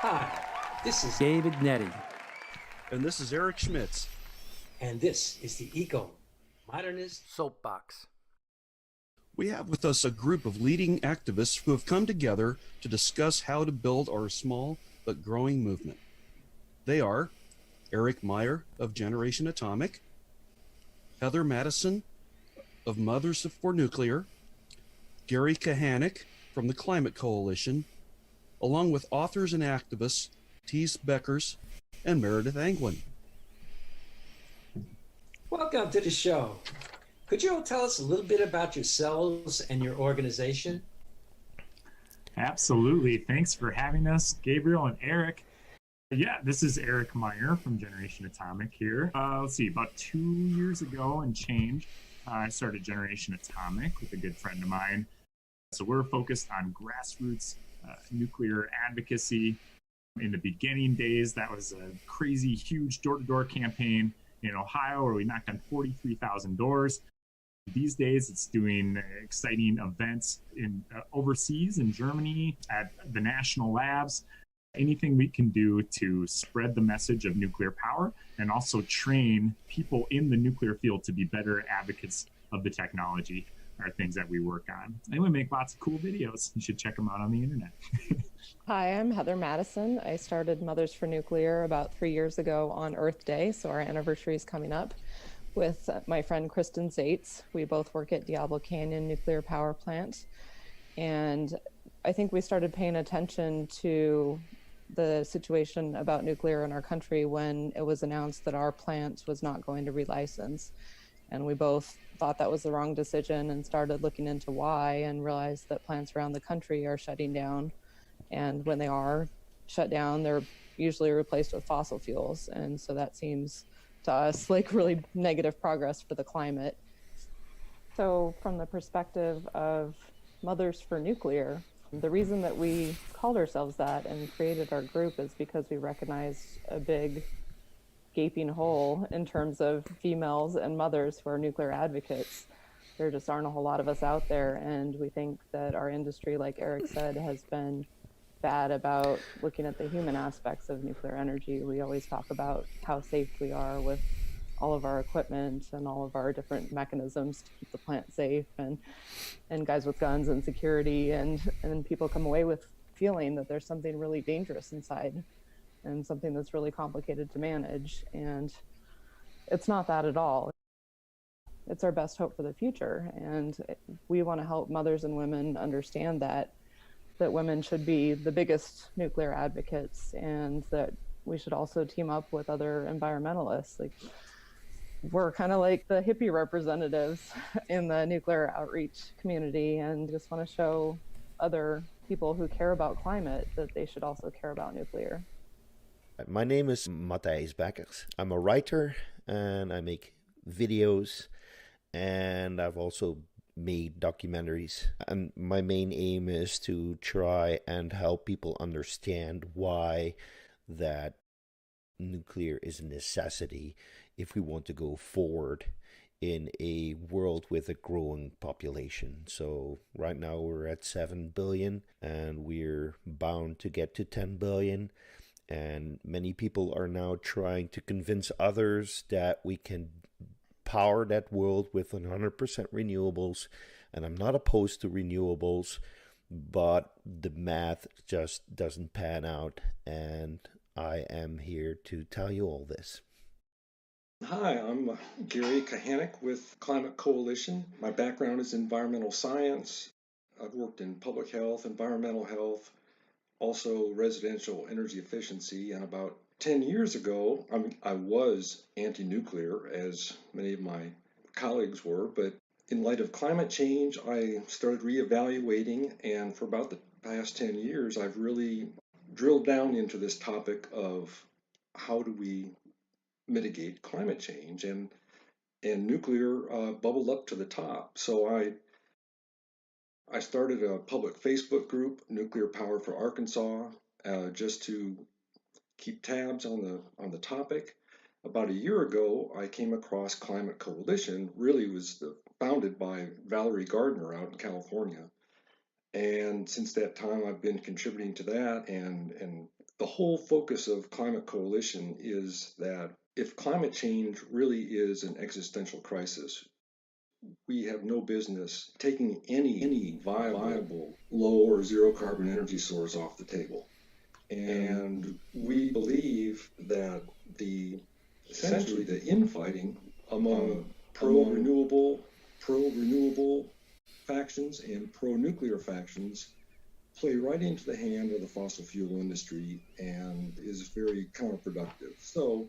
Hi, this is David Nettie. And this is Eric Schmitz. and this is the Eco Modernist Soapbox. We have with us a group of leading activists who have come together to discuss how to build our small but growing movement. They are Eric Meyer of Generation Atomic, Heather Madison of Mothers for Nuclear, Gary Kahanick from the Climate Coalition, along with authors and activists Tees Beckers and Meredith Anglin. Welcome to the show. Could you all tell us a little bit about yourselves and your organization? Absolutely. Thanks for having us, Gabriel and Eric. Yeah, this is Eric Meyer from Generation Atomic here. Let's see, about 2 years ago and change, I started Generation Atomic with a good friend of mine. So we're focused on grassroots nuclear advocacy. In the beginning days, that was a crazy, huge door-to-door campaign in Ohio where we knocked on 43,000 doors. These days, it's doing exciting events in overseas in Germany at the national labs. Anything we can do to spread the message of nuclear power and also train people in the nuclear field to be better advocates of the technology are things that we work on. And we make lots of cool videos. You should check them out on the internet. Hi, I'm Heather Madison. I started Mothers for Nuclear about 3 years ago on Earth Day, so our anniversary is coming up, with my friend Kristen Zaitz. We both work at Diablo Canyon Nuclear Power Plant. And I think we started paying attention to the situation about nuclear in our country when it was announced that our plant was not going to relicense. And we both thought that was the wrong decision and started looking into why and realized that plants around the country are shutting down. And when they are shut down, they're usually replaced with fossil fuels. And so that seems to us like really negative progress for the climate. So from the perspective of Mothers for Nuclear, the reason that we called ourselves that and created our group is because we recognized a big gaping hole in terms of females and mothers who are nuclear advocates. There just aren't a whole lot of us out there, and we think that our industry, like Eric said, has been bad about looking at the human aspects of nuclear energy. We always talk about how safe we are with all of our equipment and all of our different mechanisms to keep the plant safe, and guys with guns and security, and people come away with feeling that there's something really dangerous inside and something that's really complicated to manage. And it's not that at all. It's our best hope for the future. And we want to help mothers and women understand that women should be the biggest nuclear advocates, and that we should also team up with other environmentalists. Like, we're kind of like the hippie representatives in the nuclear outreach community, and just want to show other people who care about climate that they should also care about nuclear. My name is Matthijs Beckers. I'm a writer and I make videos, and I've also made documentaries. And my main aim is to try and help people understand why that nuclear is a necessity if we want to go forward in a world with a growing population. So right now we're at 7 billion and we're bound to get to 10 billion. And many people are now trying to convince others that we can power that world with 100% renewables. And I'm not opposed to renewables, but the math just doesn't pan out. And I am here to tell you all this. Hi, I'm Gary Kahanick with Climate Coalition. My background is environmental science. I've worked in public health, environmental health, also residential energy efficiency, and about 10 years ago, I was anti-nuclear, as many of my colleagues were, but in light of climate change, I started reevaluating, and for about the past 10 years, I've really drilled down into this topic of how do we mitigate climate change, and nuclear bubbled up to the top. So I started a public Facebook group, Nuclear Power for Arkansas, just to keep tabs on the topic. About a year ago, I came across Climate Coalition. Really was founded by Valerie Gardner out in California. And since that time, I've been contributing to that and The whole focus of Climate Coalition is that if climate change really is an existential crisis, we have no business taking any viable low or zero carbon energy source off the table. And we believe that essentially the infighting among pro-renewable factions and pro-nuclear factions play right into the hand of the fossil fuel industry and is very counterproductive. So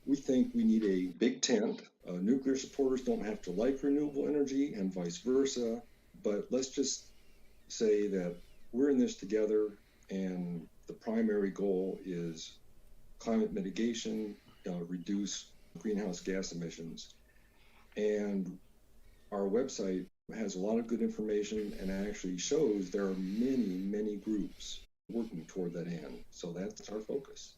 we think we need a big tent. Nuclear supporters don't have to like renewable energy and vice versa, but let's just say that we're in this together, and the primary goal is climate mitigation, reduce greenhouse gas emissions. And our website has a lot of good information and actually shows there are many groups working toward that end. So that's our focus.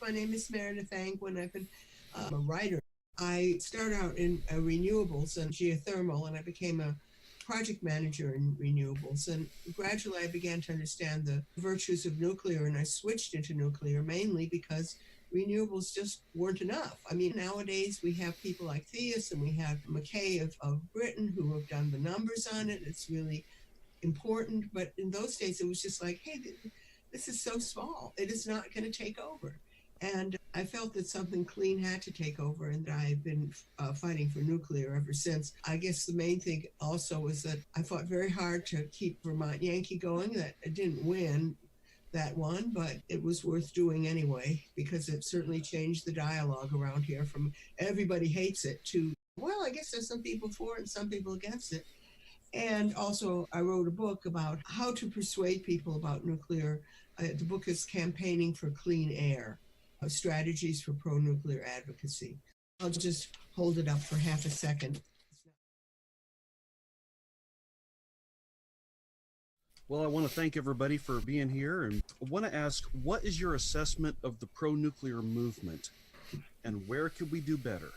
My name is Meredith Angwin. I've been a writer. I started out in renewables and geothermal, and I became a project manager in renewables. And gradually I began to understand the virtues of nuclear, and I switched into nuclear mainly because renewables just weren't enough. I mean, nowadays we have people like Theus and we have McKay of Britain who have done the numbers on it. It's really important. But in those days, it was just like, hey, this is so small. It is not going to take over. And I felt that something clean had to take over, and I've been fighting for nuclear ever since. I guess the main thing also was that I fought very hard to keep Vermont Yankee going. That it didn't win that one, but it was worth doing anyway, because it certainly changed the dialogue around here from everybody hates it to, well, I guess there's some people for it and some people against it. And also I wrote a book about how to persuade people about nuclear. The book is Campaigning for Clean Air, Strategies for Pro-Nuclear Advocacy. I'll just hold it up for half a second. Well, I want to thank everybody for being here, and I want to ask, what is your assessment of the pro-nuclear movement, and where could we do better?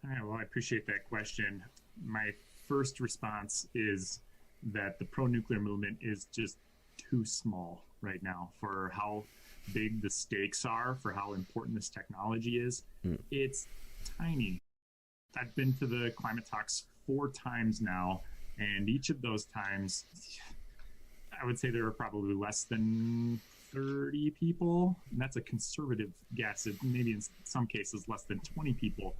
All right, well, I appreciate that question. My first response is that the pro-nuclear movement is just too small right now for how big the stakes are, for how important this technology is. It's tiny. I've been to the climate talks 4 times now, and each of those times, I would say there were probably less than 30 people, and that's a conservative guess. Maybe in some cases less than 20 people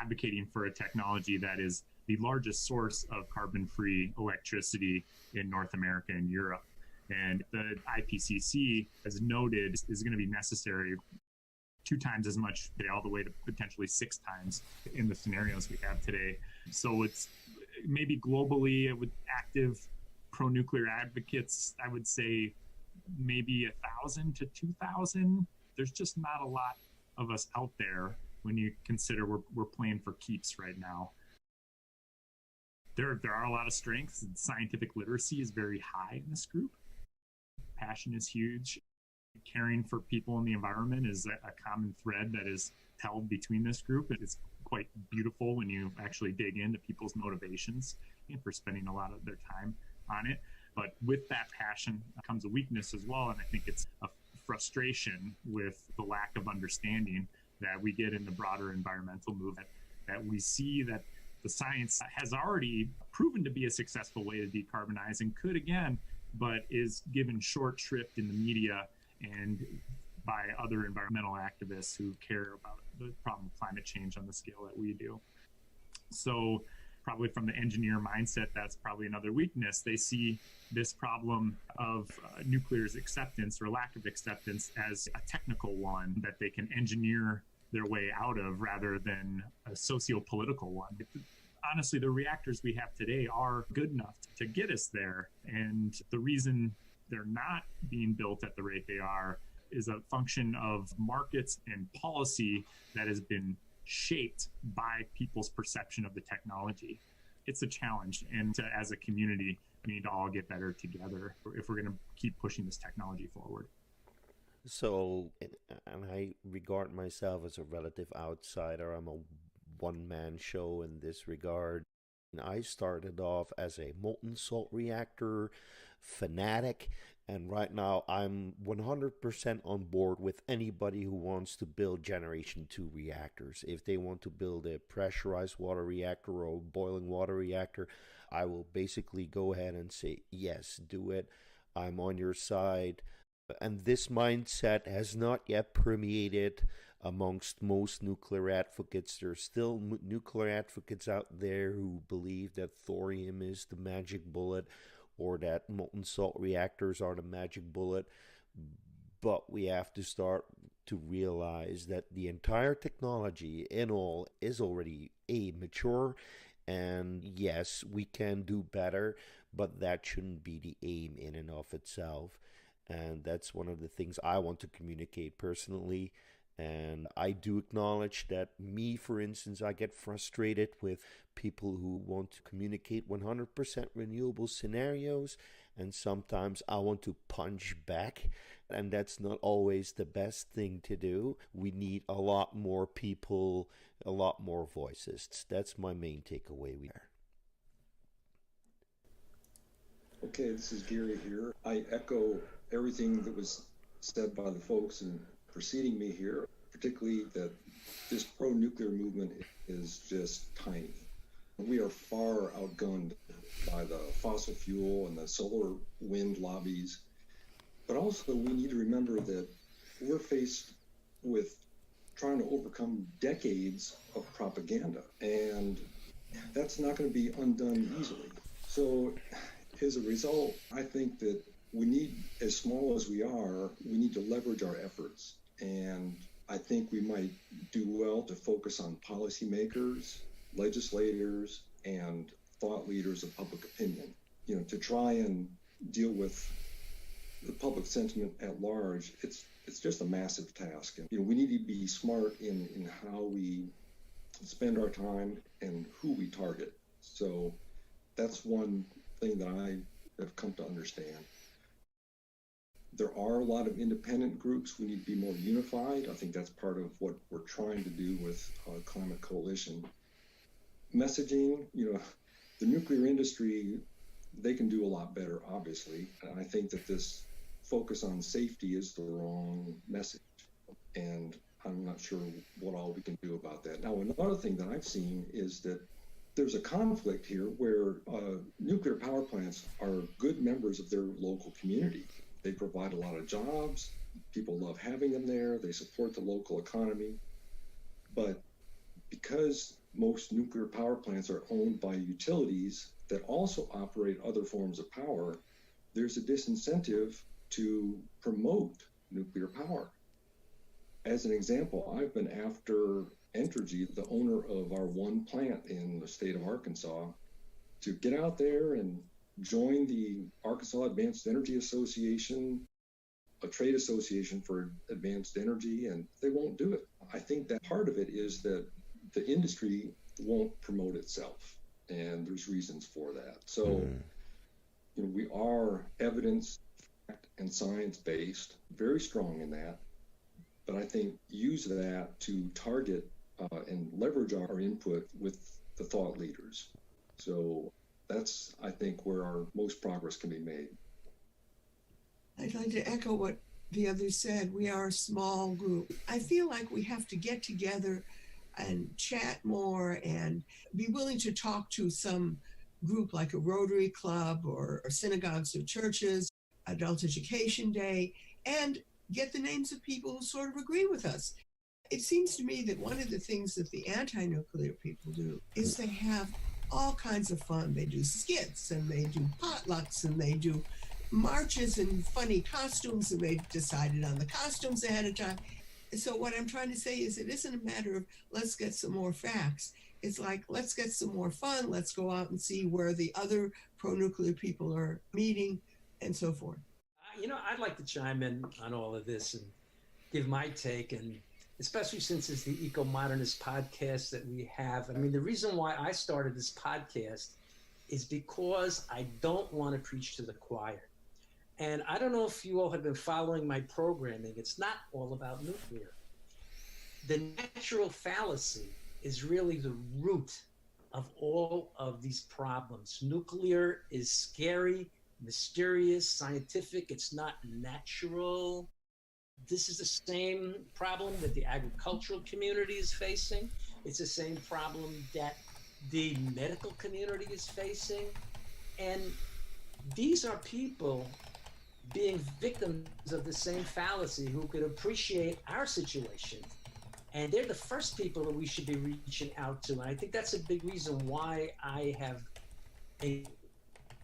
advocating for a technology that is the largest source of carbon-free electricity in North America and Europe. And the IPCC, as noted, is going to be necessary 2 times as much, all the way to potentially 6 times in the scenarios we have today. So it's maybe globally with active pro-nuclear advocates, I would say maybe 1,000 to 2,000. There's just not a lot of us out there when you consider we're playing for keeps right now. There are a lot of strengths. Scientific literacy is very high in this group. Passion is huge. Caring for people and the environment is a common thread that is held between this group. It's quite beautiful when you actually dig into people's motivations and for spending a lot of their time on it. But with that passion comes a weakness as well, and I think it's a frustration with the lack of understanding that we get in the broader environmental movement, that we see that the science has already proven to be a successful way to decarbonize and could again, but is given short shrift in the media and by other environmental activists who care about the problem of climate change on the scale that we do. So probably from the engineer mindset, that's probably another weakness. They see this problem of nuclear's acceptance or lack of acceptance as a technical one that they can engineer their way out of rather than a socio-political one. Honestly, the reactors we have today are good enough to get us there. And the reason they're not being built at the rate they are is a function of markets and policy that has been shaped by people's perception of the technology. It's a challenge, and as a community, we need to all get better together if we're going to keep pushing this technology forward. So, and I regard myself as a relative outsider. I'm a one-man show in this regard. I started off as a molten salt reactor fanatic, And right now, I'm 100% on board with anybody who wants to build Generation 2 reactors. If they want to build a pressurized water reactor or a boiling water reactor, I will basically go ahead and say, yes, do it. I'm on your side. And this mindset has not yet permeated amongst most nuclear advocates. There are still nuclear advocates out there who believe that thorium is the magic bullet or that molten salt reactors are the magic bullet. But we have to start to realize that the entire technology in all is already mature, and yes, we can do better, but that shouldn't be the aim in and of itself. And that's one of the things I want to communicate personally. And I do acknowledge that me, for instance, I get frustrated with people who want to communicate 100% renewable scenarios. And sometimes I want to punch back. And that's not always the best thing to do. We need a lot more people, a lot more voices. That's my main takeaway there. Okay, this is Gary here. I echo everything that was said by the folks in preceding me here, particularly that this pro-nuclear movement is just tiny. We are far outgunned by the fossil fuel and the solar wind lobbies. But also we need to remember that we're faced with trying to overcome decades of propaganda, and that's not going to be undone easily. So as a result, I think that we need, as small as we are, we need to leverage our efforts. And I think we might do well to focus on policymakers, legislators, and thought leaders of public opinion, to try and deal with the public sentiment at large. It's just a massive task. And, we need to be smart in how we spend our time and who we target. So that's one thing that I have come to understand. There are a lot of independent groups. We need to be more unified. I think that's part of what we're trying to do with Climate Coalition. Messaging, the nuclear industry, they can do a lot better, obviously. And I think that this focus on safety is the wrong message. And I'm not sure what all we can do about that. Now, another thing that I've seen is that there's a conflict here where nuclear power plants are good members of their local community. They provide a lot of jobs. People love having them there. They support the local economy. But because most nuclear power plants are owned by utilities that also operate other forms of power, there's a disincentive to promote nuclear power. As an example, I've been after Entergy, the owner of our one plant in the state of Arkansas, to get out there and join the Arkansas Advanced Energy Association, a trade association for advanced energy, and they won't do it. I think that part of it is that the industry won't promote itself, and there's reasons for that. So, we are evidence and science-based, very strong in that, but I think use that to target and leverage our input with the thought leaders. So that's, I think, where our most progress can be made. I'd like to echo what the others said. We are a small group. I feel like we have to get together and chat more and be willing to talk to some group like a Rotary Club or synagogues or churches, Adult Education Day, and get the names of people who sort of agree with us. It seems to me that one of the things that the anti-nuclear people do is they have all kinds of fun. They do skits and they do potlucks and they do marches in funny costumes, and they've decided on the costumes ahead of time. So what I'm trying to say is it isn't a matter of let's get some more facts. It's like, let's get some more fun. Let's go out and see where the other pro-nuclear people are meeting and so forth. I'd like to chime in on all of this and give my take, and especially since it's the Eco-Modernist podcast that we have. I mean, the reason why I started this podcast is because I don't want to preach to the choir. And I don't know if you all have been following my programming. It's not all about nuclear. The natural fallacy is really the root of all of these problems. Nuclear is scary, mysterious, scientific, it's not natural. This is the same problem that the agricultural community is facing. It's the same problem that the medical community is facing. And these are people being victims of the same fallacy who could appreciate our situation. And they're the first people that we should be reaching out to. And I think that's a big reason why I have a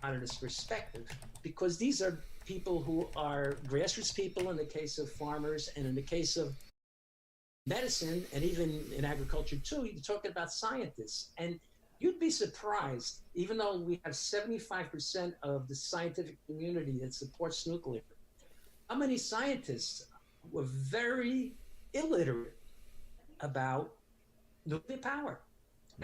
modernist perspective, because these are people who are grassroots people in the case of farmers, and in the case of medicine, and even in agriculture too, you're talking about scientists. And you'd be surprised, even though we have 75% of the scientific community that supports nuclear, how many scientists were very illiterate about nuclear power.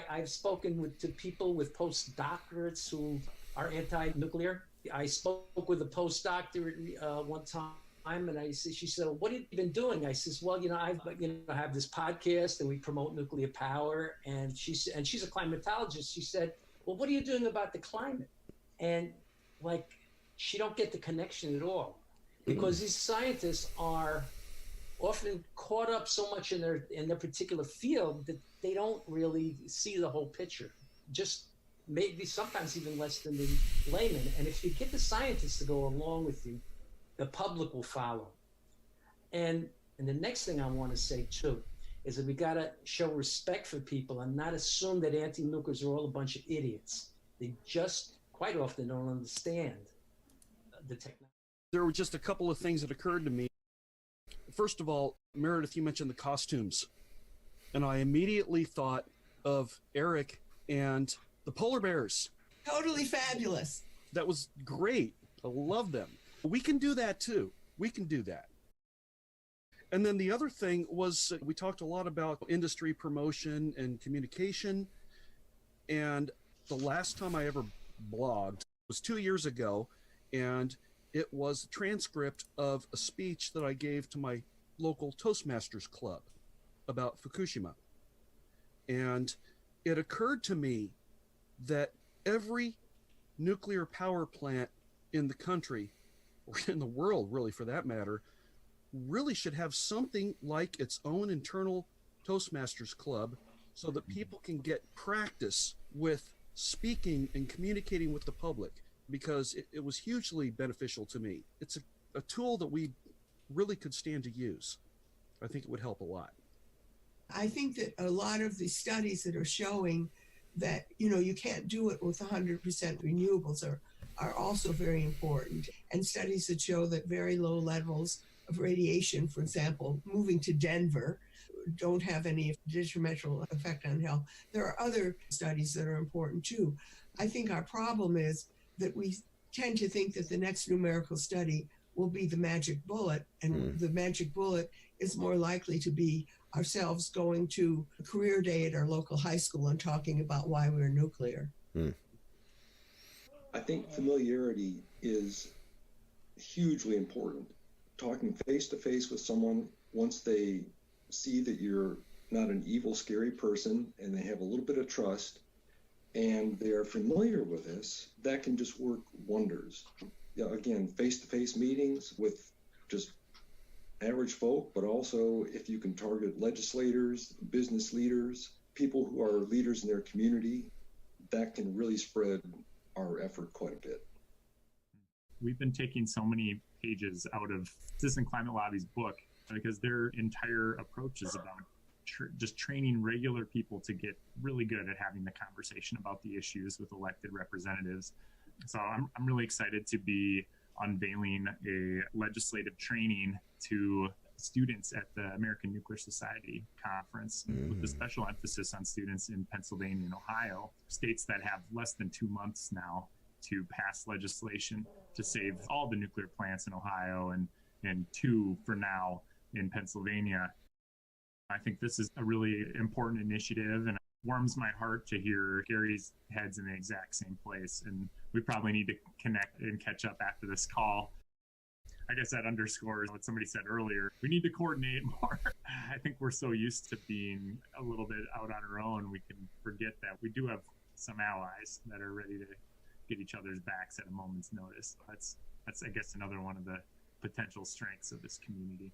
I've spoken to people with postdoctorates who are anti-nuclear. I spoke with a postdoctorate one time, and she said, "What have you been doing?" I says, "Well, I have this podcast, and we promote nuclear power." And she's a climatologist. She said, "Well, what are you doing about the climate?" And she don't get the connection at all, because these scientists are often caught up so much in their particular field that they don't really see the whole picture. Just maybe sometimes even less than the layman. And if you get the scientists to go along with you, the public will follow. And the next thing I want to say too is that we got to show respect for people and not assume that anti-nuclears are all a bunch of idiots. They just quite often don't understand the technology. There were just a couple of things that occurred to me. First of all, Meredith, you mentioned the costumes, and I immediately thought of Eric and the polar bears. Totally fabulous. That was great. I love them. We can do that too. We can do that. And then the other thing was, we talked a lot about industry promotion and communication. And the last time I ever blogged was 2 years ago, and it was a transcript of a speech that I gave to my local Toastmasters club about Fukushima. And it occurred to me that every nuclear power plant in the country, or in the world really for that matter, really should have something like its own internal Toastmasters club, so that people can get practice with speaking and communicating with the public, because it was hugely beneficial to me. It's a tool that we really could stand to use. I think it would help a lot. I think that a lot of the studies that are showing that, you can't do it with 100% renewables are also very important. And studies that show that very low levels of radiation, for example, moving to Denver, don't have any detrimental effect on health. There are other studies that are important too. I think our problem is that we tend to think that the next numerical study will be the magic bullet, and the magic bullet is more likely to be ourselves going to a career day at our local high school and talking about why we're nuclear. I think familiarity is hugely important. Talking face to face with someone, once they see that you're not an evil, scary person, and they have a little bit of trust, and they are familiar with this, that can just work wonders. Again, face-to-face meetings with just average folk, but also if you can target legislators, business leaders, people who are leaders in their community, that can really spread our effort quite a bit. We've been taking so many pages out of Citizen Climate Lobby's book, because their entire approach is about just training regular people to get really good at having the conversation about the issues with elected representatives. So I'm really excited to be unveiling a legislative training to students at the American Nuclear Society conference, with a special emphasis on students in Pennsylvania and Ohio, states that have less than 2 months now to pass legislation to save all the nuclear plants in Ohio, and 2 for now in Pennsylvania. I think this is a really important initiative, and it warms my heart to hear Gary's head's in the exact same place. And we probably need to connect and catch up after this call. I guess that underscores what somebody said earlier. We need to coordinate more. I think we're so used to being a little bit out on our own, we can forget that we do have some allies that are ready to get each other's backs at a moment's notice. That's I guess another one of the potential strengths of this community.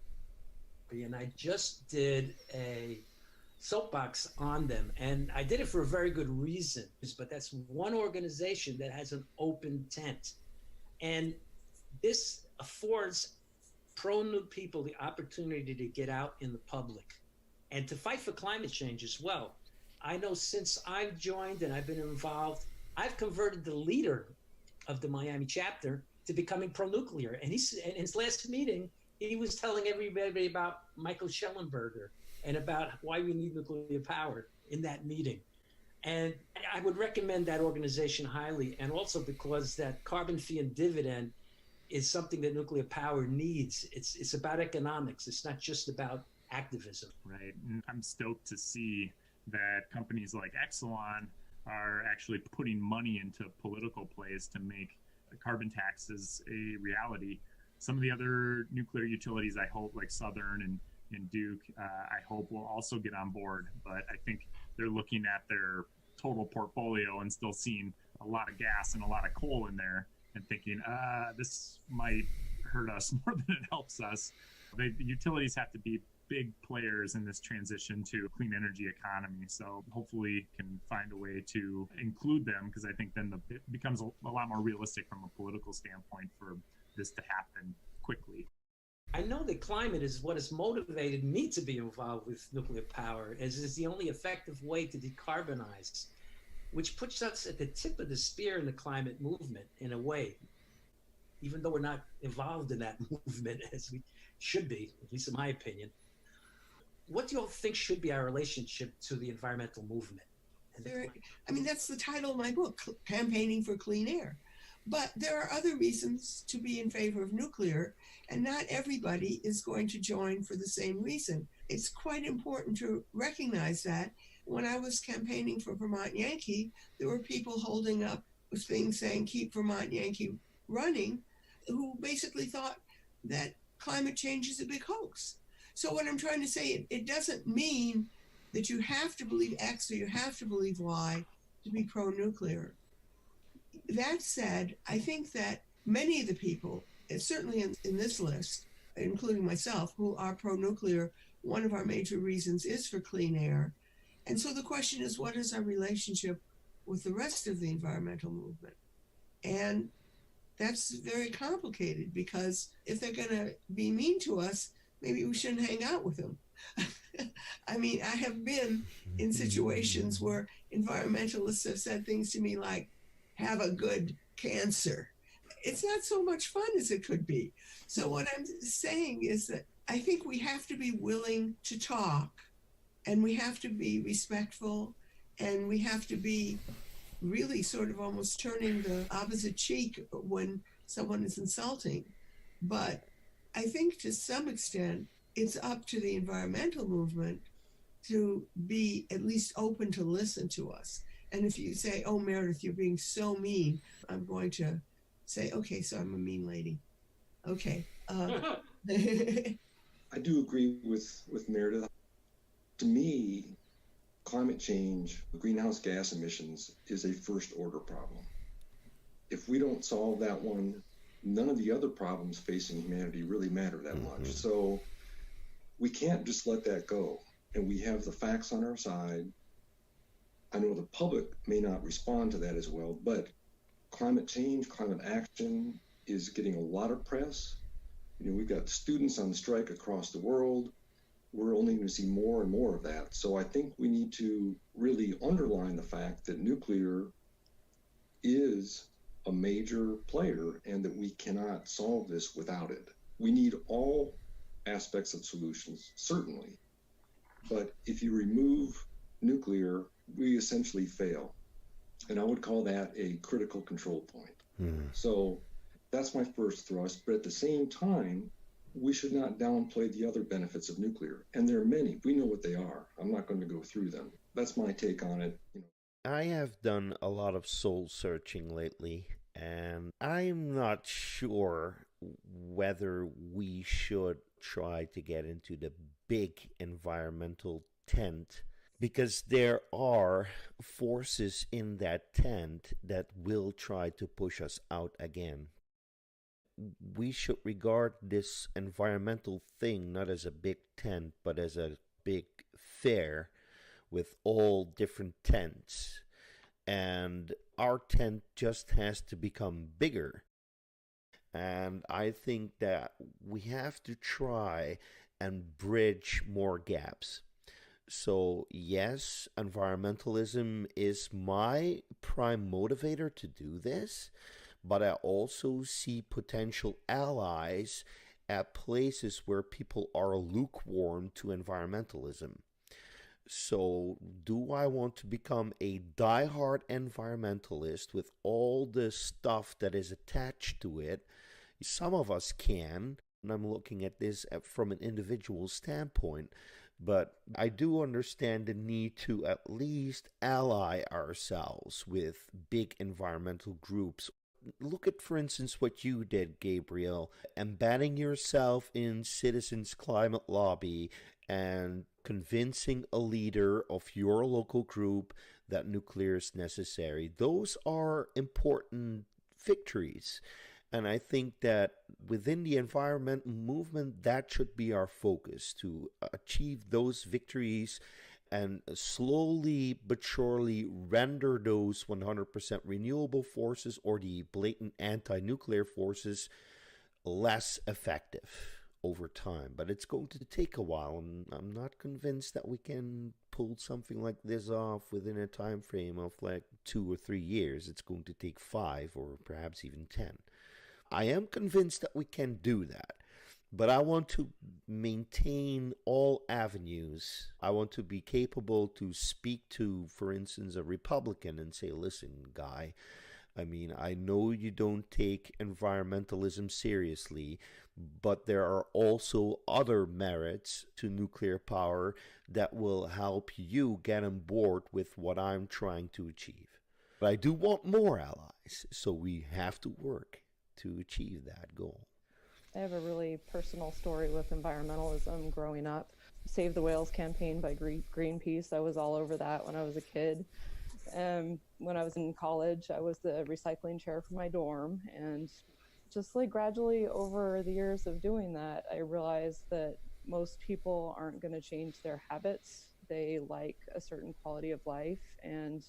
And I just did a soapbox on them, and I did it for a very good reason. But that's one organization that has an open tent, and this affords pro-nuke people the opportunity to get out in the public and to fight for climate change as well. I know since I've joined and I've been involved, I've converted the leader of the Miami chapter to becoming pro-nuclear. And in his last meeting, he was telling everybody about Michael Schellenberger and about why we need nuclear power in that meeting. And I would recommend that organization highly, and also because that carbon fee and dividend is something that nuclear power needs. It's about economics. It's not just about activism. Right. And I'm stoked to see that companies like Exelon are actually putting money into political plays to make carbon taxes a reality. Some of the other nuclear utilities, I hope, like Southern and Duke, I hope will also get on board. But I think they're looking at their total portfolio and still seeing a lot of gas and a lot of coal in there and thinking, this might hurt us more than it helps us. The utilities have to be big players in this transition to a clean energy economy. So hopefully can find a way to include them, because I think then it becomes a lot more realistic from a political standpoint for this to happen quickly. I know that climate is what has motivated me to be involved with nuclear power, as it is the only effective way to decarbonize, which puts us at the tip of the spear in the climate movement in a way, even though we're not involved in that movement as we should be, at least in my opinion. What do you all think should be our relationship to the environmental movement? I mean, that's the title of my book, Campaigning for Clean Air. But there are other reasons to be in favor of nuclear, and not everybody is going to join for the same reason. It's quite important to recognize that. When I was campaigning for Vermont Yankee, there were people holding up things saying, keep Vermont Yankee running, who basically thought that climate change is a big hoax. So what I'm trying to say, it doesn't mean that you have to believe X or you have to believe Y to be pro-nuclear. That said, I think that many of the people, and certainly in this list, including myself, who are pro-nuclear, one of our major reasons is for clean air. And so the question is, what is our relationship with the rest of the environmental movement? And that's very complicated, because if they're going to be mean to us, maybe we shouldn't hang out with them. I mean, I have been in situations where environmentalists have said things to me like, have a good cancer. It's not so much fun as it could be. So what I'm saying is that I think we have to be willing to talk, and we have to be respectful, and we have to be really sort of almost turning the opposite cheek when someone is insulting. But I think to some extent, it's up to the environmental movement to be at least open to listen to us. And if you say, oh, Meredith, you're being so mean, I'm going to say, okay, so I'm a mean lady. Okay. I do agree with Meredith. To me, climate change, greenhouse gas emissions, is a first order problem. If we don't solve that one, none of the other problems facing humanity really matter that much. So we can't just let that go. And we have the facts on our side. I know the public may not respond to that as well, but climate change, climate action is getting a lot of press. You know, we've got students on strike across the world. We're only going to see more and more of that. So I think we need to really underline the fact that nuclear is a major player and that we cannot solve this without it. We need all aspects of solutions, certainly. But if you remove nuclear, we essentially fail. And I would call that a critical control point. So that's my first thrust. But at the same time, we should not downplay the other benefits of nuclear. And there are many. We know what they are. I'm not going to go through them. That's my take on it. You know. I have done a lot of soul searching lately, and I'm not sure whether we should try to get into the big environmental tent because there are forces in that tent that will try to push us out again. We should regard this environmental thing not as a big tent, but as a big fair with all different tents. And our tent just has to become bigger. And I think that we have to try and bridge more gaps. So, yes, environmentalism is my prime motivator to do this, but I also see potential allies at places where people are lukewarm to environmentalism. So, do I want to become a diehard environmentalist with all the stuff that is attached to it? Some of us can, and I'm looking at this from an individual standpoint, but I do understand the need to at least ally ourselves with big environmental groups. Look at, for instance, what you did, Gabriel, embedding yourself in Citizens Climate Lobby and convincing a leader of your local group that nuclear is necessary. Those are important victories. And I think that within the environmental movement, that should be our focus, to achieve those victories and slowly but surely render those 100% renewable forces or the blatant anti-nuclear forces less effective over time. But it's going to take a while, and I'm not convinced that we can pull something like this off within a time frame of like 2 or 3 years. It's going to take 5 or perhaps even 10. I am convinced that we can do that, but I want to maintain all avenues. I want to be capable to speak to, for instance, a Republican and say, listen, guy, I mean, I know you don't take environmentalism seriously, but there are also other merits to nuclear power that will help you get on board with what I'm trying to achieve. But I do want more allies, so we have to work to achieve that goal. I have a really personal story with environmentalism growing up. Save the Whales campaign by Greenpeace. I was all over that when I was a kid. When I was in college, I was the recycling chair for my dorm. And just like gradually over the years of doing that, I realized that most people aren't going to change their habits. They like a certain quality of life, and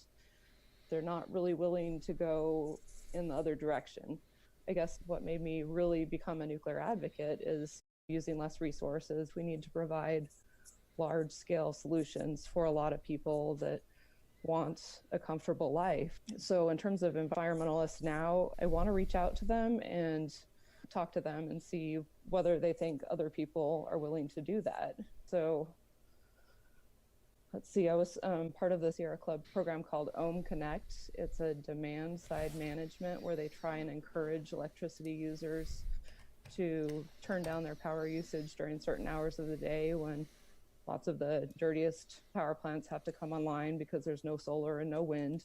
they're not really willing to go in the other direction. I guess what made me really become a nuclear advocate is using less resources. We need to provide large-scale solutions for a lot of people that want a comfortable life. So in terms of environmentalists now, I want to reach out to them and talk to them and see whether they think other people are willing to do that. So let's see, I was part of the Sierra Club program called Ohm Connect. It's a demand side management where they try and encourage electricity users to turn down their power usage during certain hours of the day when lots of the dirtiest power plants have to come online because there's no solar and no wind.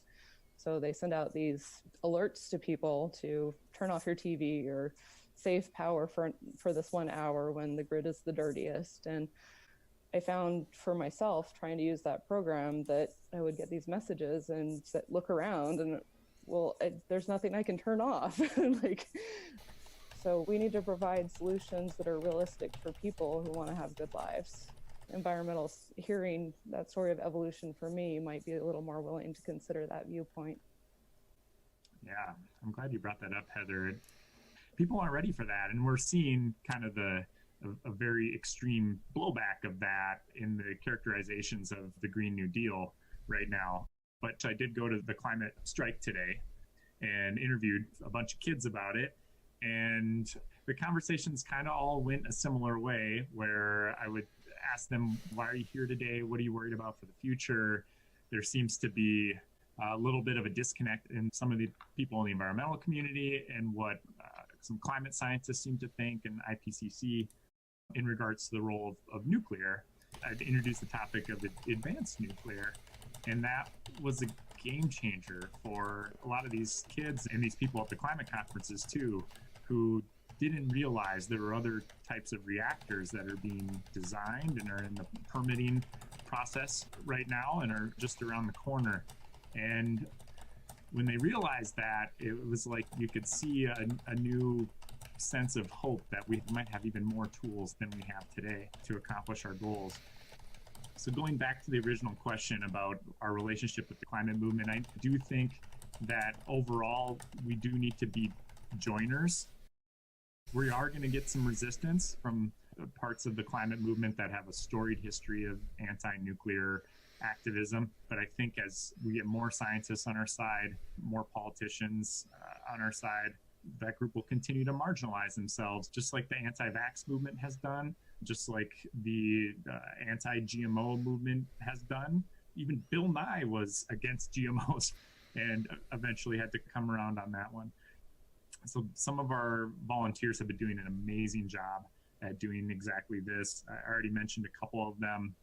So they send out these alerts to people to turn off your TV or save power for this 1 hour when the grid is the dirtiest. And I found for myself, trying to use that program, that I would get these messages and look around and, well, there's nothing I can turn off. So we need to provide solutions that are realistic for people who want to have good lives. Environmentalists hearing that story of evolution for me might be a little more willing to consider that viewpoint. Yeah, I'm glad you brought that up, Heather. People aren't ready for that, and we're seeing kind of a very extreme blowback of that in the characterizations of the Green New Deal right now. But I did go to the climate strike today and interviewed a bunch of kids about it. And the conversations kind of all went a similar way, where I would ask them, why are you here today? What are you worried about for the future? There seems to be a little bit of a disconnect in some of the people in the environmental community and what some climate scientists seem to think, and IPCC in regards to the role of nuclear. I'd introduced the topic of advanced nuclear, and that was a game changer for a lot of these kids and these people at the climate conferences too, who didn't realize there were other types of reactors that are being designed and are in the permitting process right now and are just around the corner. And when they realized that, it was like you could see a new sense of hope that we might have even more tools than we have today to accomplish our goals. So going back to the original question about our relationship with the climate movement, I do think that overall we do need to be joiners. We are going to get some resistance from parts of the climate movement that have a storied history of anti-nuclear activism. But I think as we get more scientists on our side, more politicians on our side, that group will continue to marginalize themselves, just like the anti-vax movement has done, just like the anti-GMO movement has done. Even Bill Nye was against GMOs and eventually had to come around on that one. So some of our volunteers have been doing an amazing job at doing exactly this. I already mentioned a couple of them,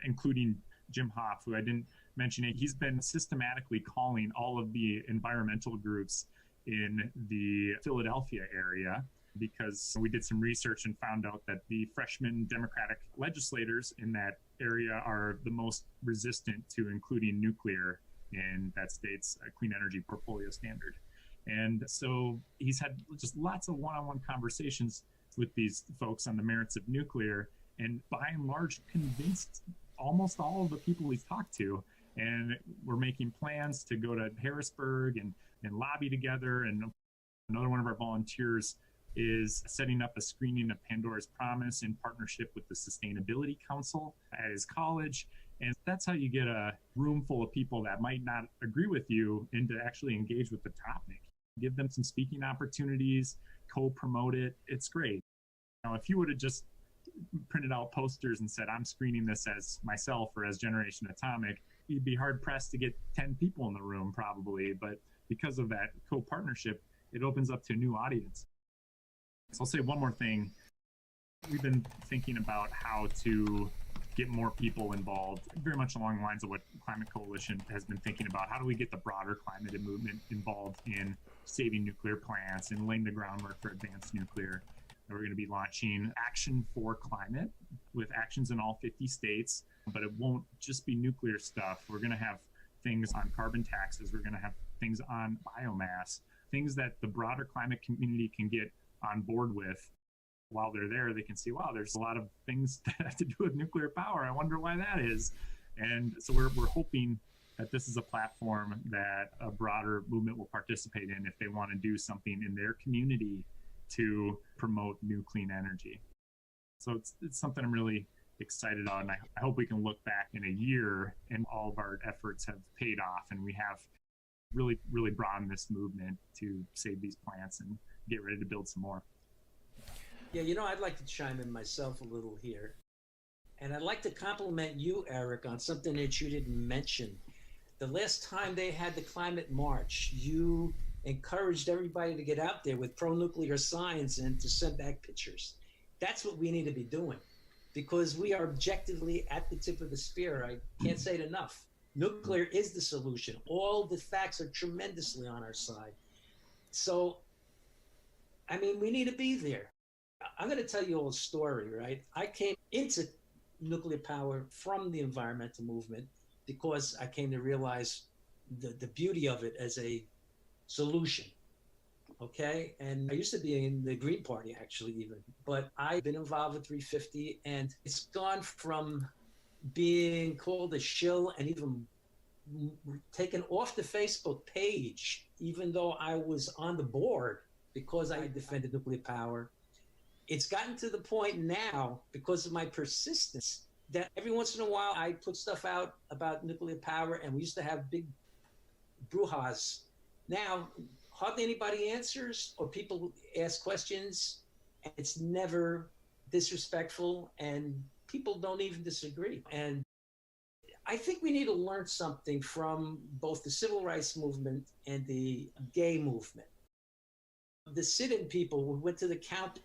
including Jim Hoff, who I didn't mention it. He's been systematically calling all of the environmental groups in the Philadelphia area, because we did some research and found out that the freshman Democratic legislators in that area are the most resistant to including nuclear in that state's clean energy portfolio standard. And so he's had just lots of one-on-one conversations with these folks on the merits of nuclear, and by and large convinced almost all of the people he's talked to. And we're making plans to go to Harrisburg and lobby together. And another one of our volunteers is setting up a screening of Pandora's Promise in partnership with the Sustainability Council at his college. And that's how you get a room full of people that might not agree with you and to actually engage with the topic. Give them some speaking opportunities, co-promote it. It's great. Now, if you would have just printed out posters and said, I'm screening this as myself or as Generation Atomic, you'd be hard pressed to get 10 people in the room probably. But because of that co-partnership, it opens up to a new audience. So I'll say one more thing. We've been thinking about how to get more people involved, very much along the lines of what Climate Coalition has been thinking about. How do we get the broader climate movement involved in saving nuclear plants and laying the groundwork for advanced nuclear? And we're going to be launching Action for Climate with actions in all 50 states, but it won't just be nuclear stuff. We're going to have things on carbon taxes. We're going to have things on biomass, things that the broader climate community can get on board with. While they're there, they can see, wow, there's a lot of things that have to do with nuclear power. I wonder why that is. And so we're hoping that this is a platform that a broader movement will participate in if they want to do something in their community to promote new clean energy. So it's something I'm really excited about. And I hope we can look back in a year and all of our efforts have paid off and we have really, really broadened this movement to save these plants and get ready to build some more. Yeah, I'd like to chime in myself a little here. And I'd like to compliment you, Eric, on something that you didn't mention. The last time they had the climate march, you encouraged everybody to get out there with pro-nuclear signs and to send back pictures. That's what we need to be doing, because we are objectively at the tip of the spear. I can't say it enough. Nuclear is the solution. All the facts are tremendously on our side. So, we need to be there. I'm going to tell you a little story, right? I came into nuclear power from the environmental movement because I came to realize the beauty of it as a solution, okay? And I used to be in the Green Party, actually, even. But I've been involved with 350, and it's gone from being called a shill and even taken off the Facebook page, even though I was on the board because I defended nuclear power. It's gotten to the point now, because of my persistence, that every once in a while I put stuff out about nuclear power, and we used to have big brouhahas. Now, hardly anybody answers, or people ask questions, and it's never disrespectful, and people don't even disagree. And I think we need to learn something from both the civil rights movement and the gay movement. The sit-in people who went to the counter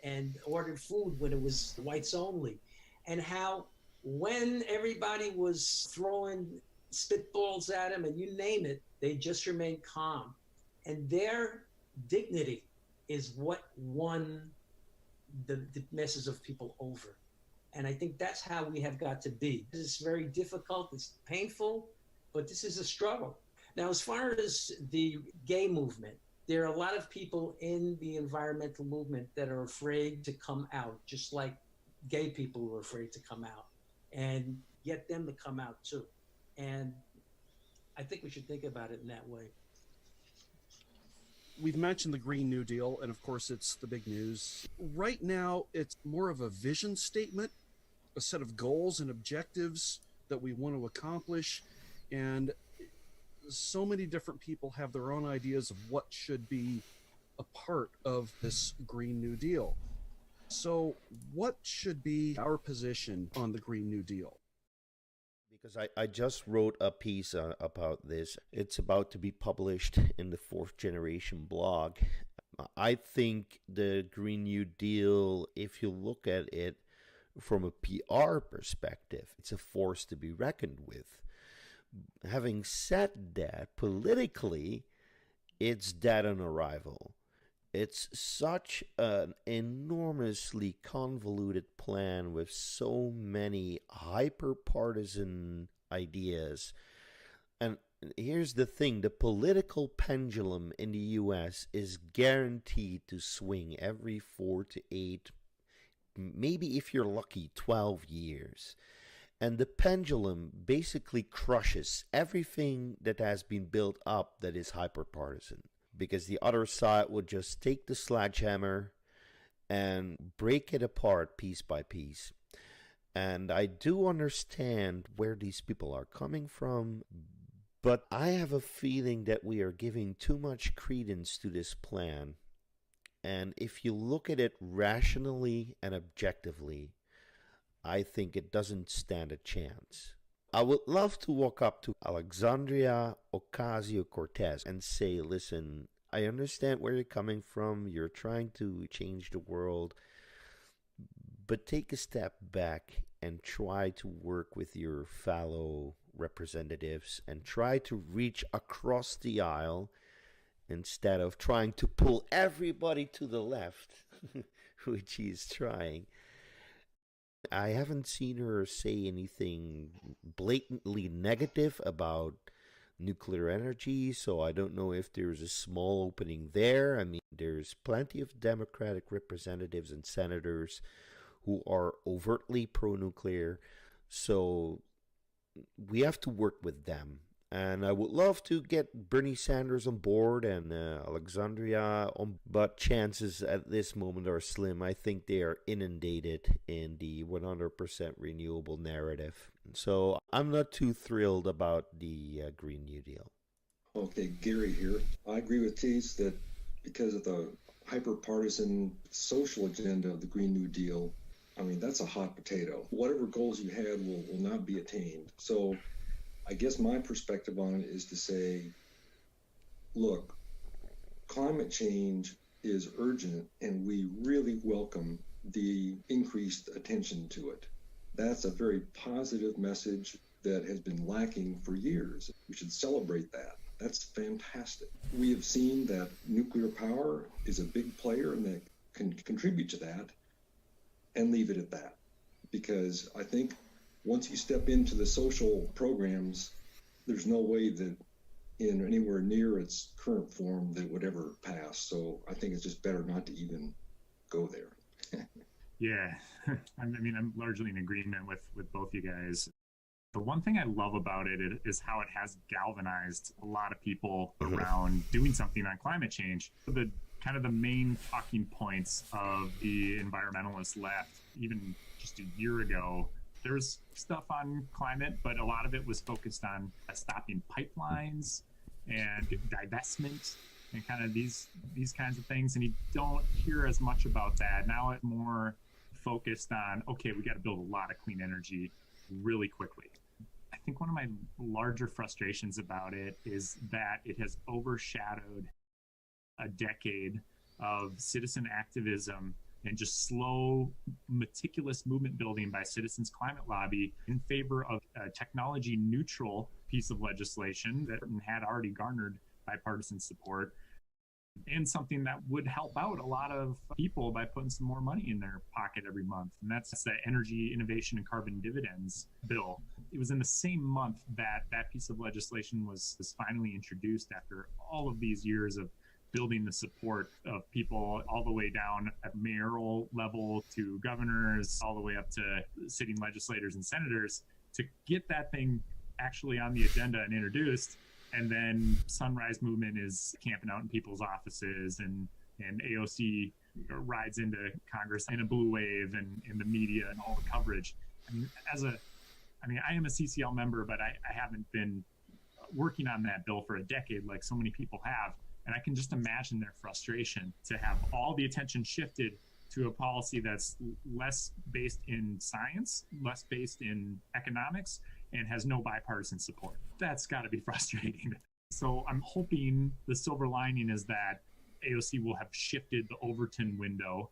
and ordered food when it was whites only, and how when everybody was throwing spitballs at them and you name it, they just remained calm. And their dignity is what won the masses of people over. And I think that's how we have got to be. This is very difficult, it's painful, but this is a struggle. Now, as far as the gay movement, there are a lot of people in the environmental movement that are afraid to come out, just like gay people were afraid to come out, and get them to come out too. And I think we should think about it in that way. We've mentioned the Green New Deal, and of course, it's the big news. Right now, it's more of a vision statement, a set of goals and objectives that we want to accomplish. And so many different people have their own ideas of what should be a part of this Green New Deal. So, what should be our position on the Green New Deal? Because I just wrote a piece about this. It's about to be published in the Fourth Generation blog. I think the Green New Deal, if you look at it from a PR perspective, it's a force to be reckoned with. Having said that, politically, it's dead on arrival. It's such an enormously convoluted plan with so many hyper-partisan ideas. And here's the thing, the political pendulum in the US is guaranteed to swing every 4 to 8, maybe if you're lucky, 12 years. And the pendulum basically crushes everything that has been built up that is hyper-partisan. Because the other side would just take the sledgehammer and break it apart piece by piece. And I do understand where these people are coming from, but I have a feeling that we are giving too much credence to this plan. And if you look at it rationally and objectively, I think it doesn't stand a chance. I would love to walk up to Alexandria Ocasio-Cortez and say, listen, I understand where you're coming from. You're trying to change the world, but take a step back and try to work with your fellow representatives and try to reach across the aisle instead of trying to pull everybody to the left, which he's trying. I haven't seen her say anything blatantly negative about nuclear energy, so I don't know if there's a small opening there. I mean, there's plenty of Democratic representatives and senators who are overtly pro-nuclear, so we have to work with them. And I would love to get Bernie Sanders on board and Alexandria on, but chances at this moment are slim. I think they are inundated in the 100% renewable narrative. So I'm not too thrilled about the Green New Deal. Okay, Gary here. I agree with Tees that because of the hyper-partisan social agenda of the Green New Deal, I mean, that's a hot potato. Whatever goals you had will not be attained. So I guess my perspective on it is to say, look, climate change is urgent and we really welcome the increased attention to it. That's a very positive message that has been lacking for years. We should celebrate that. That's fantastic. We have seen that nuclear power is a big player and that can contribute to that, and leave it at that. Because I think once you step into the social programs, there's no way that in anywhere near its current form that would ever pass. So I think it's just better not to even go there. Yeah, I mean, I'm largely in agreement with both you guys. The one thing I love about it is how it has galvanized a lot of people around doing something on climate change. The kind of the main talking points of the environmentalist left, even just a year ago, there was stuff on climate, but a lot of it was focused on stopping pipelines and divestment and kind of these kinds of things. And you don't hear as much about that. Now it's more focused on, okay, we got to build a lot of clean energy really quickly. I think one of my larger frustrations about it is that it has overshadowed a decade of citizen activism and just slow, meticulous movement building by Citizens Climate Lobby in favor of a technology neutral piece of legislation that had already garnered bipartisan support. and something that would help out a lot of people by putting some more money in their pocket every month. And that's the Energy Innovation and Carbon Dividends bill. It was in the same month that that piece of legislation was finally introduced after all of these years of building the support of people all the way down at mayoral level to governors, all the way up to sitting legislators and senators, to get that thing actually on the agenda and introduced. And then Sunrise Movement is camping out in people's offices, and AOC rides into Congress in a blue wave and in the media and all the coverage. I am a CCL member, but I haven't been working on that bill for a decade like so many people have. And I can just imagine their frustration to have all the attention shifted to a policy that's less based in science, less based in economics, and has no bipartisan support. That's got to be frustrating. So I'm hoping the silver lining is that AOC will have shifted the Overton window.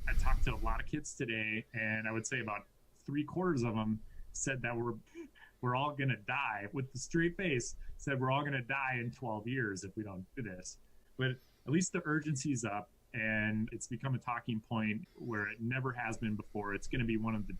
I talked to a lot of kids today, and I would say about 3/4 of them said that we're all going to die, with the straight face, said we're all going to die in 12 years if we don't do this. But at least the urgency's up, and it's become a talking point where it never has been before. It's going to be one of the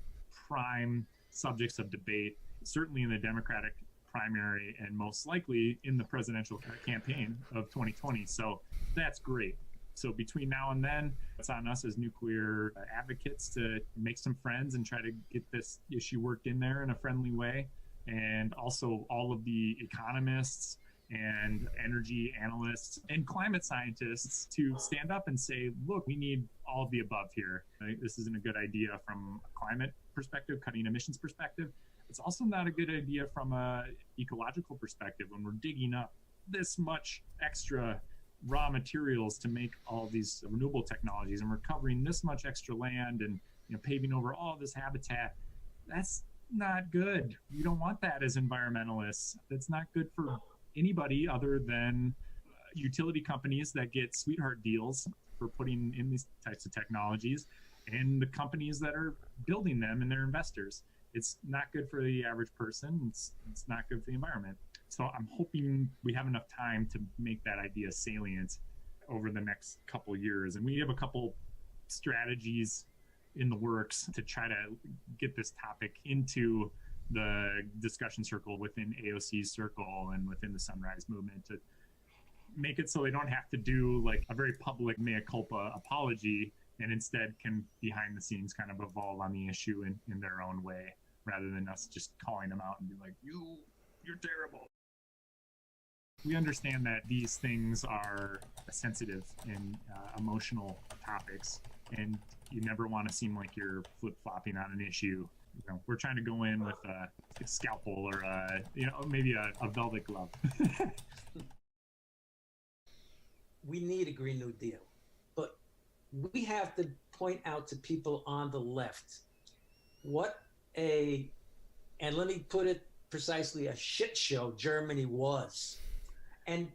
prime subjects of debate, certainly in the Democratic primary and most likely in the presidential campaign of 2020. So that's great. So between now and then, it's on us as nuclear advocates to make some friends and try to get this issue worked in there in a friendly way. And also all of the economists and energy analysts and climate scientists to stand up and say, look, we need all of the above here. This isn't a good idea from a climate perspective, cutting emissions perspective. It's also not a good idea from a ecological perspective when we're digging up this much extra raw materials to make all these renewable technologies, and we're covering this much extra land and paving over all this habitat. That's not good. You don't want that as environmentalists. That's not good for anybody other than utility companies that get sweetheart deals for putting in these types of technologies, and the companies that are building them and their investors. It's not good for the average person. It's not good for the environment. So I'm hoping we have enough time to make that idea salient over the next couple of years. And we have a couple strategies in the works to try to get this topic into the discussion circle within AOC's circle and within the Sunrise Movement, to make it so they don't have to do like a very public mea culpa apology, and instead can behind the scenes kind of evolve on the issue in their own way, rather than us just calling them out and be like, you're terrible. We understand that these things are sensitive and emotional topics, and you never want to seem like you're flip-flopping on an issue. We're trying to go in with a scalpel or maybe a velvet glove. We need a Green New Deal, but we have to point out to people on the left and let me put it precisely, a shit show Germany was. And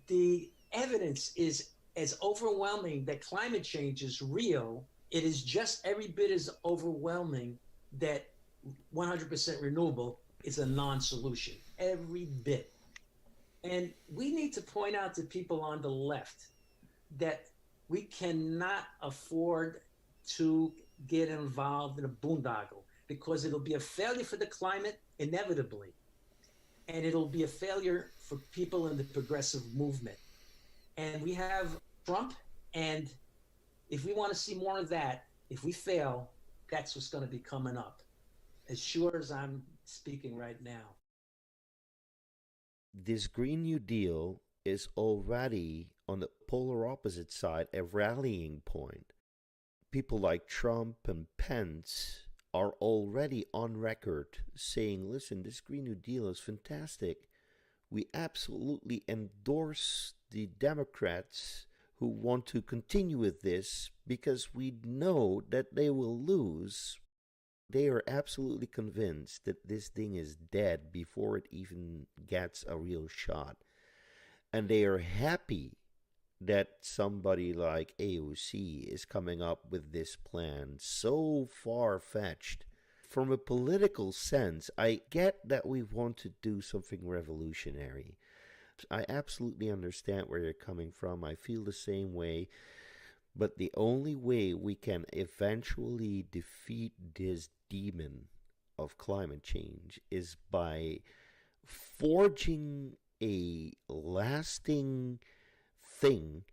the evidence is as overwhelming that climate change is real. It is just every bit as overwhelming that 100% renewable is a non-solution, every bit. And we need to point out to people on the left that we cannot afford to get involved in a boondoggle, because it'll be a failure for the climate, inevitably. And it'll be a failure for people in the progressive movement. And we have Trump, and if we want to see more of that, if we fail, that's what's going to be coming up, as sure as I'm speaking right now. This Green New Deal is already on the polar opposite side, a rallying point. People like Trump and Pence are already on record saying, listen, this Green New Deal is fantastic. We absolutely endorse the Democrats who want to continue with this because we know that they will lose. They are absolutely convinced that this thing is dead before it even gets a real shot. And they are happy that somebody like AOC is coming up with this plan so far-fetched. From a political sense, I get that we want to do something revolutionary. I absolutely understand where you're coming from. I feel the same way. But the only way we can eventually defeat this demon of climate change is by forging a lasting thing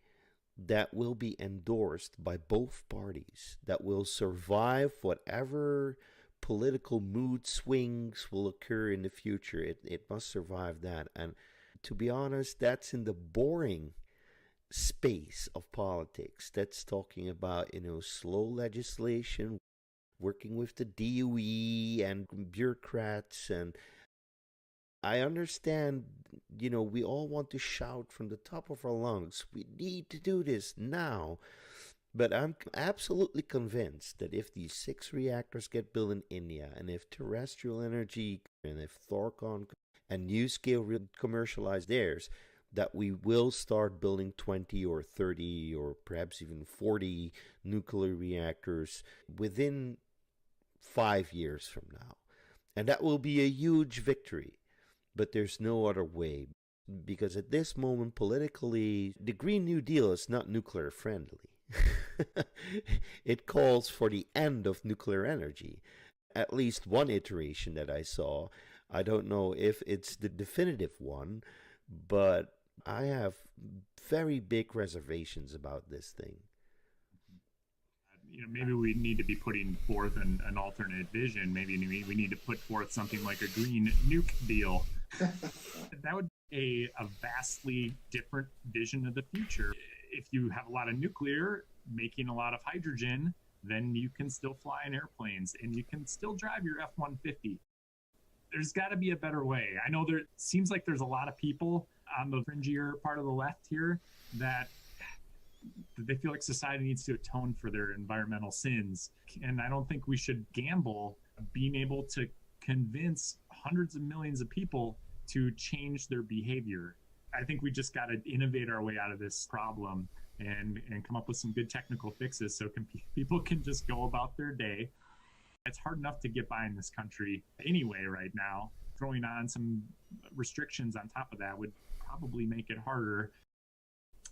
that will be endorsed by both parties, that will survive whatever political mood swings will occur in the future. It must survive that. And to be honest, that's in the boring space of politics. That's talking about, slow legislation, working with the DOE and bureaucrats. And I understand, we all want to shout from the top of our lungs, we need to do this now. But I'm absolutely convinced that if these 6 reactors get built in India, and if terrestrial energy, and if Thorcon and NuScale commercialize theirs, that we will start building 20 or 30 or perhaps even 40 nuclear reactors within 5 years from now. And that will be a huge victory. But there's no other way. Because at this moment, politically, the Green New Deal is not nuclear friendly. It calls for the end of nuclear energy. At least one iteration that I saw. I don't know if it's the definitive one, but I have very big reservations about this thing. Maybe we need to be putting forth an alternate vision. Maybe we need to put forth something like a green nuke deal. That would be a vastly different vision of the future. If you have a lot of nuclear making a lot of hydrogen, then you can still fly in airplanes and you can still drive your F-150. There's got to be a better way. I know there seems like there's a lot of people on the fringier part of the left here that they feel like society needs to atone for their environmental sins. And I don't think we should gamble being able to convince hundreds of millions of people to change their behavior. I think we just got to innovate our way out of this problem and come up with some good technical fixes so people can just go about their day. It's hard enough to get by in this country anyway right now. Throwing on some restrictions on top of that would probably make it harder.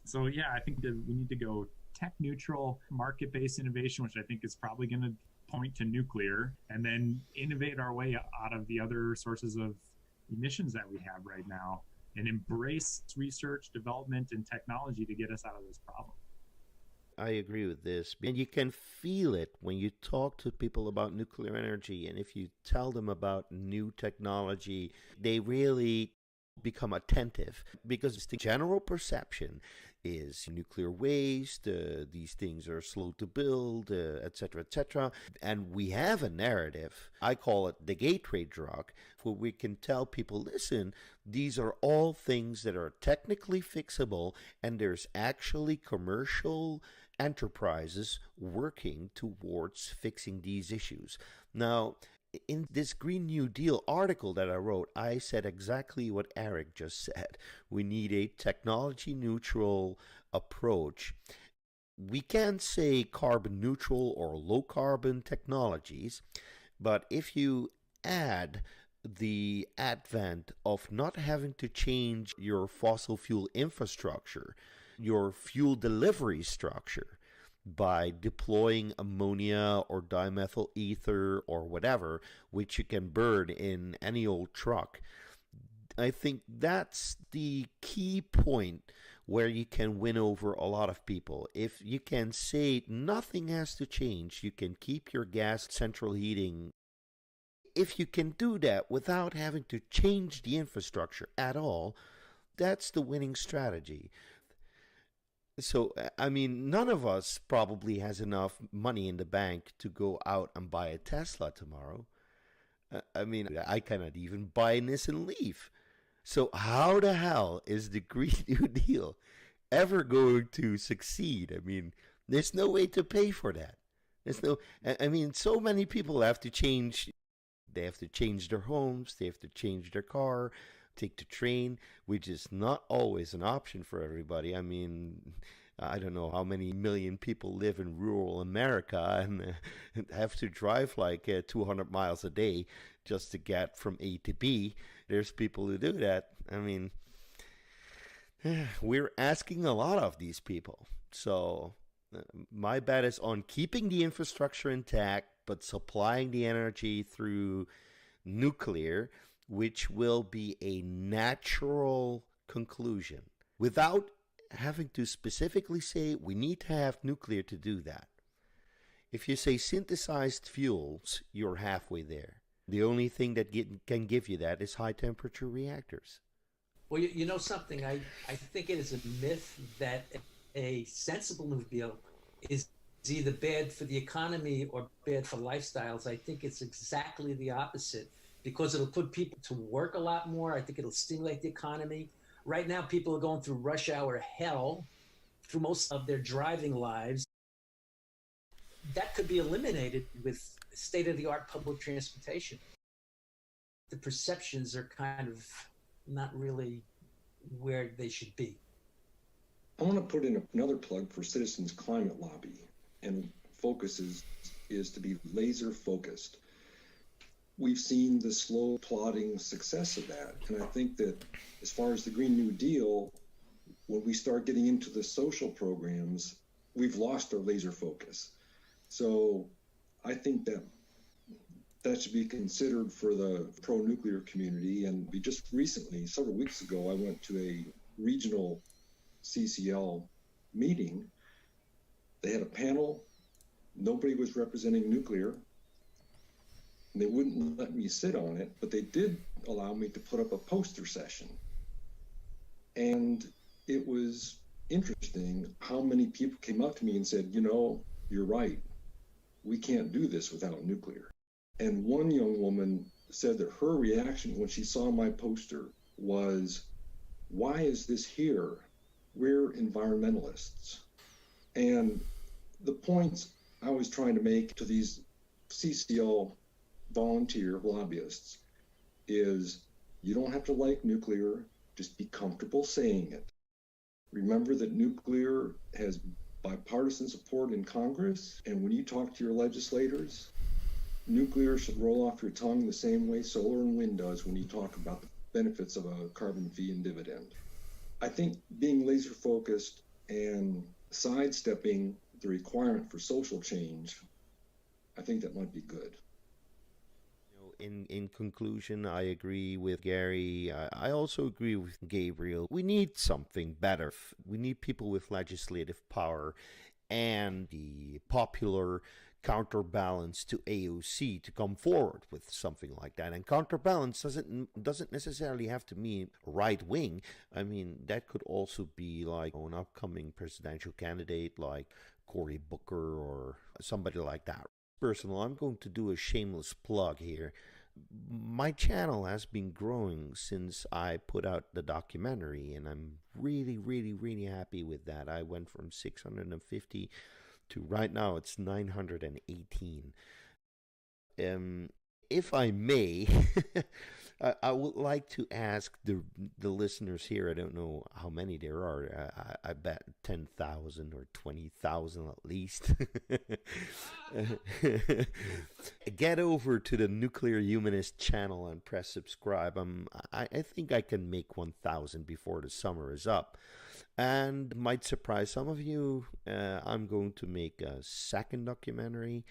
So yeah, I think that we need to go tech neutral, market-based innovation, which I think is probably going to point to nuclear, and then innovate our way out of the other sources of emissions that we have right now, and embrace research, development, and technology to get us out of this problem. I agree with this. And you can feel it when you talk to people about nuclear energy. And if you tell them about new technology, they really become attentive, because the general perception is nuclear waste, these things are slow to build, etc., etc. And we have a narrative, I call it the gateway drug, where we can tell people, listen, these are all things that are technically fixable, and there's actually commercial enterprises working towards fixing these issues. Now, in this Green New Deal article that I wrote, I said exactly what Eric just said. We need a technology neutral approach. We can't say carbon neutral or low carbon technologies, but if you add the advent of not having to change your fossil fuel infrastructure, your fuel delivery structure, by deploying ammonia or dimethyl ether or whatever, which you can burn in any old truck. I think that's the key point where you can win over a lot of people. If you can say nothing has to change, you can keep your gas central heating. If you can do that without having to change the infrastructure at all, that's the winning strategy. So, I mean, none of us probably has enough money in the bank to go out and buy a Tesla tomorrow. I mean, I cannot even buy a Nissan Leaf. So how the hell is the Green New Deal ever going to succeed? I mean, there's no way to pay for that. I mean, so many people have to change. They have to change their homes. They have to change their car, take the train, which is not always an option for everybody. I mean, I don't know how many million people live in rural America and have to drive like 200 miles a day just to get from A to B. There's people who do that. I mean, We're asking a lot of these people. So my bet is on keeping the infrastructure intact, but supplying the energy through nuclear, which will be a natural conclusion without having to specifically say we need to have nuclear to do that. If you say synthesized fuels, you're halfway there. The only thing that can give you that is high temperature reactors. Well, you know something, I think it is a myth that a sensible nuclear is either bad for the economy or bad for lifestyles. I think it's exactly the opposite because it'll put people to work a lot more. I think it'll stimulate the economy. Right now, people are going through rush hour hell through most of their driving lives. That could be eliminated with state-of-the-art public transportation. The perceptions are kind of not really where they should be. I want to put in another plug for Citizens Climate Lobby, and focus is to be laser focused. We've seen the slow plodding success of that, and I think that as far as the Green New Deal, when we start getting into the social programs, we've lost our laser focus. So I think that should be considered for the pro-nuclear community. And we just recently, several weeks ago, I went to a regional CCL meeting. They had a panel. Nobody was representing nuclear. And they wouldn't let me sit on it, but they did allow me to put up a poster session. And it was interesting how many people came up to me and said, you know, you're right. We can't do this without nuclear. And one young woman said that her reaction when she saw my poster was, why is this here? We're environmentalists. And the points I was trying to make to these CCL volunteer lobbyists is you don't have to like nuclear, just be comfortable saying it. Remember that nuclear has bipartisan support in Congress, and when you talk to your legislators, nuclear should roll off your tongue the same way solar and wind does when you talk about the benefits of a carbon fee and dividend. I think being laser focused and sidestepping the requirement for social change, I think that might be good. In conclusion, I agree with Gary. I also agree with Gabriel. We need something better. We need people with legislative power and the popular counterbalance to AOC to come forward with something like that. And counterbalance doesn't necessarily have to mean right wing. I mean, that could also be like an upcoming presidential candidate like Cory Booker or somebody like that. Personal, I'm going to do a shameless plug here. My channel has been growing since I put out the documentary, and I'm really, really, really happy with that. I went from 650 to right now it's 918. If I may, I would like to ask the listeners here. I don't know how many there are. I bet 10,000 or 20,000 at least. Get over to the Nuclear Humanist channel and press subscribe. I think I can make 1,000 before the summer is up. And might surprise some of you, I'm going to make a second documentary.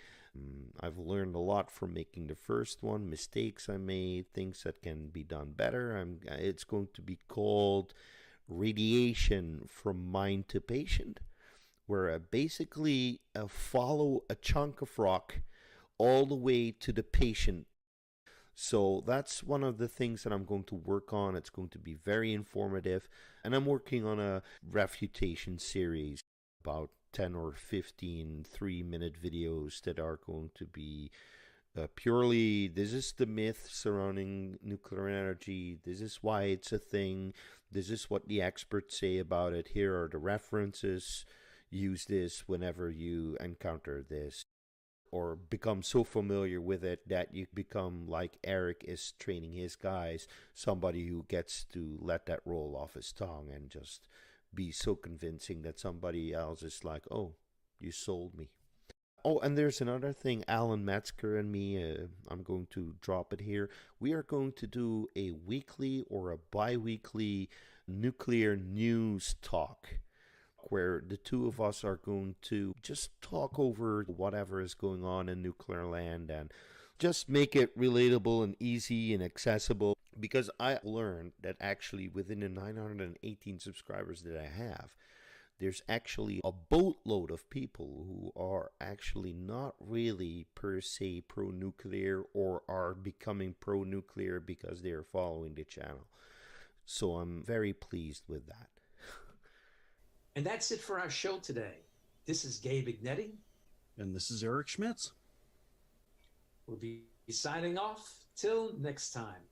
I've learned a lot from making the first one, mistakes I made, things that can be done better. It's going to be called Radiation from Mind to Patient, where I basically follow a chunk of rock all the way to the patient. So that's one of the things that I'm going to work on. It's going to be very informative. And I'm working on a refutation series, about 10 or 15 3-minute videos that are going to be purely, this is the myth surrounding nuclear energy. This is why it's a thing. This is what the experts say about it. Here are the references. Use this whenever you encounter this, or become so familiar with it that you become like Eric is training his guys, somebody who gets to let that roll off his tongue and just be so convincing that somebody else is like, oh, you sold me. Oh, and there's another thing, Alan Metzger and me, I'm going to drop it here. We are going to do a weekly or a bi-weekly nuclear news talk, where the two of us are going to just talk over whatever is going on in nuclear land and just make it relatable and easy and accessible. Because I learned that actually within the 918 subscribers that I have, there's actually a boatload of people who are actually not really per se pro-nuclear or are becoming pro-nuclear because they are following the channel. So I'm very pleased with that. And that's it for our show today. This is Gabe Ignetti. And this is Eric Schmitz. We'll be signing off till next time.